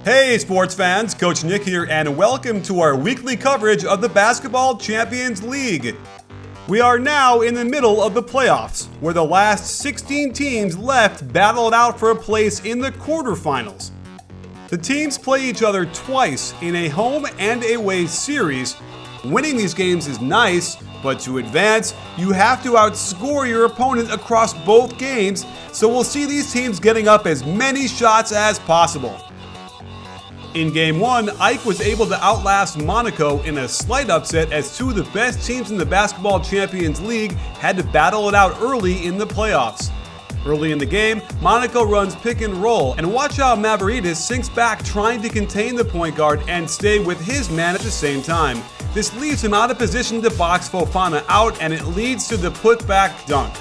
Hey sports fans, Coach Nick here, and welcome to our weekly coverage of the Basketball Champions League. We are now in the middle of the playoffs, where the last 16 teams left battle it out for a place in the quarterfinals. The teams play each other twice in a home and away series. Winning these games is nice, but to advance, you have to outscore your opponent across both games, so we'll see these teams getting up as many shots as possible. In Game 1, AEK was able to outlast Monaco in a slight upset as two of the best teams in the Basketball Champions League had to battle it out early in the playoffs. Early in the game, Monaco runs pick and roll, and watch how Mavridis sinks back trying to contain the point guard and stay with his man at the same time. This leaves him out of position to box Fofana out, and it leads to the putback dunk.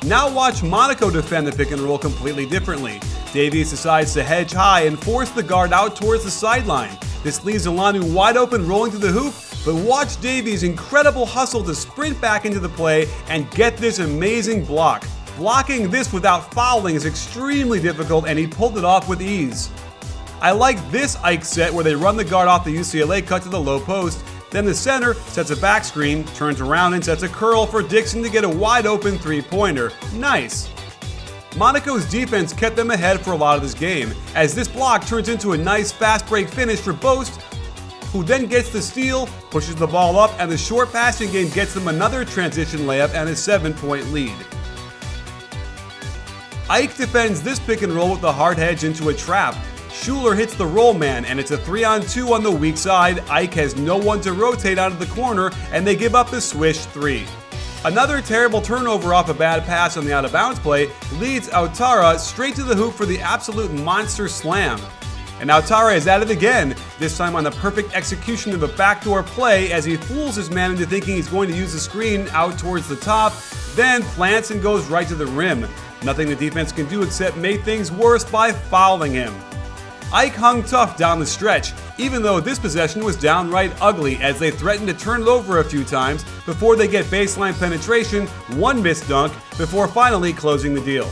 Now watch Monaco defend the pick and roll completely differently. Davies decides to hedge high and force the guard out towards the sideline. This leaves Alanu wide open rolling to the hoop, but watch Davies' incredible hustle to sprint back into the play and get this amazing block. Blocking this without fouling is extremely difficult, and he pulled it off with ease. I like this AEK set where they run the guard off the UCLA cut to the low post. Then the center sets a back screen, turns around and sets a curl for Dixon to get a wide open three-pointer. Nice. Monaco's defense kept them ahead for a lot of this game, as this block turns into a nice fast break finish for Boast, who then gets the steal, pushes the ball up, and the short passing game gets them another transition layup and a 7-point lead. AEK defends this pick and roll with a hard hedge into a trap. Schuler hits the roll man, and it's a 3-on-2 on the weak side. AEK has no one to rotate out of the corner, and they give up the swish 3. Another terrible turnover off a bad pass on the out-of-bounds play leads Autara straight to the hoop for the absolute monster slam. And Autara is at it again, this time on the perfect execution of a backdoor play as he fools his man into thinking he's going to use the screen out towards the top, then plants and goes right to the rim. Nothing the defense can do except make things worse by fouling him. AEK hung tough down the stretch, even though this possession was downright ugly as they threatened to turn it over a few times before they get baseline penetration, one missed dunk, before finally closing the deal.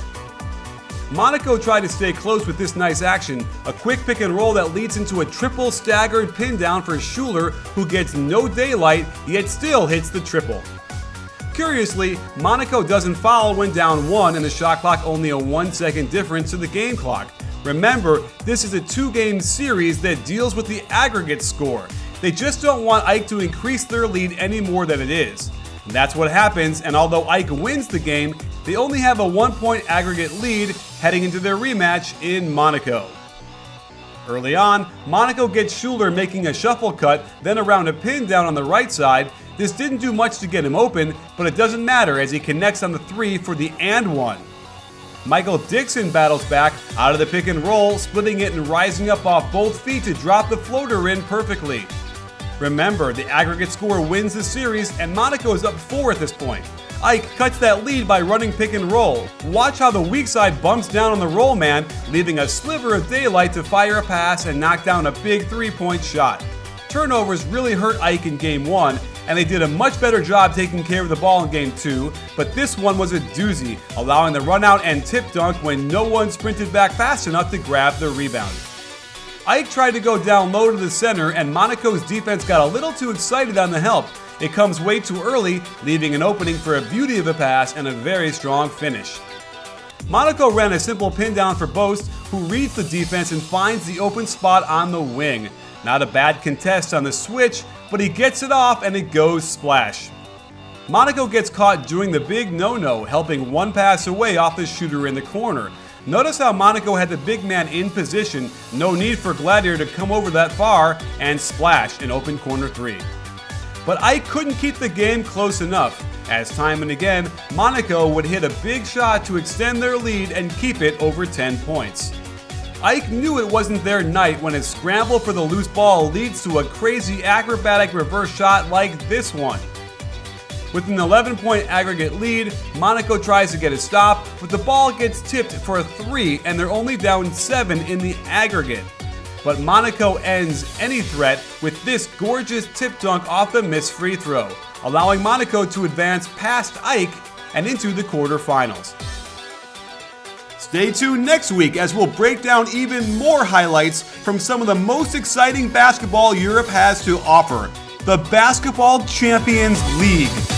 Monaco tried to stay close with this nice action, a quick pick and roll that leads into a triple staggered pin down for Schuler, who gets no daylight yet still hits the triple. Curiously, Monaco doesn't foul when down 1 and the shot clock only a 1-second difference to the game clock. Remember, this is a 2-game series that deals with the aggregate score. They just don't want AEK to increase their lead any more than it is. And that's what happens, and although AEK wins the game, they only have a 1-point aggregate lead heading into their rematch in Monaco. Early on, Monaco gets Schuler making a shuffle cut, then around a pin down on the right side. This didn't do much to get him open, but it doesn't matter as he connects on the 3 for the and 1. Michael Dixon battles back out of the pick and roll, splitting it and rising up off both feet to drop the floater in perfectly. Remember, the aggregate score wins the series, and Monaco is up 4 at this point. AEK cuts that lead by running pick and roll. Watch how the weak side bumps down on the roll man, leaving a sliver of daylight to fire a pass and knock down a big 3-point shot. Turnovers really hurt AEK in Game 1, and they did a much better job taking care of the ball in Game 2, but this one was a doozy, allowing the run out and tip dunk when no one sprinted back fast enough to grab the rebound. AEK tried to go down low to the center, and Monaco's defense got a little too excited on the help. It comes way too early, leaving an opening for a beauty of a pass and a very strong finish. Monaco ran a simple pin down for Boast, who reads the defense and finds the open spot on the wing. Not a bad contest on the switch, but he gets it off and it goes splash. Monaco gets caught doing the big no-no, helping one pass away off the shooter in the corner. Notice how Monaco had the big man in position, no need for Gladiator to come over that far, and splash an open corner 3. But AEK couldn't keep the game close enough, as time and again, Monaco would hit a big shot to extend their lead and keep it over 10 points. AEK knew it wasn't their night when a scramble for the loose ball leads to a crazy acrobatic reverse shot like this one. With an 11-point aggregate lead, Monaco tries to get a stop, but the ball gets tipped for a 3 and they're only down 7 in the aggregate. But Monaco ends any threat with this gorgeous tip dunk off the missed free throw, allowing Monaco to advance past AEK and into the quarterfinals. Stay tuned next week as we'll break down even more highlights from some of the most exciting basketball Europe has to offer. The Basketball Champions League.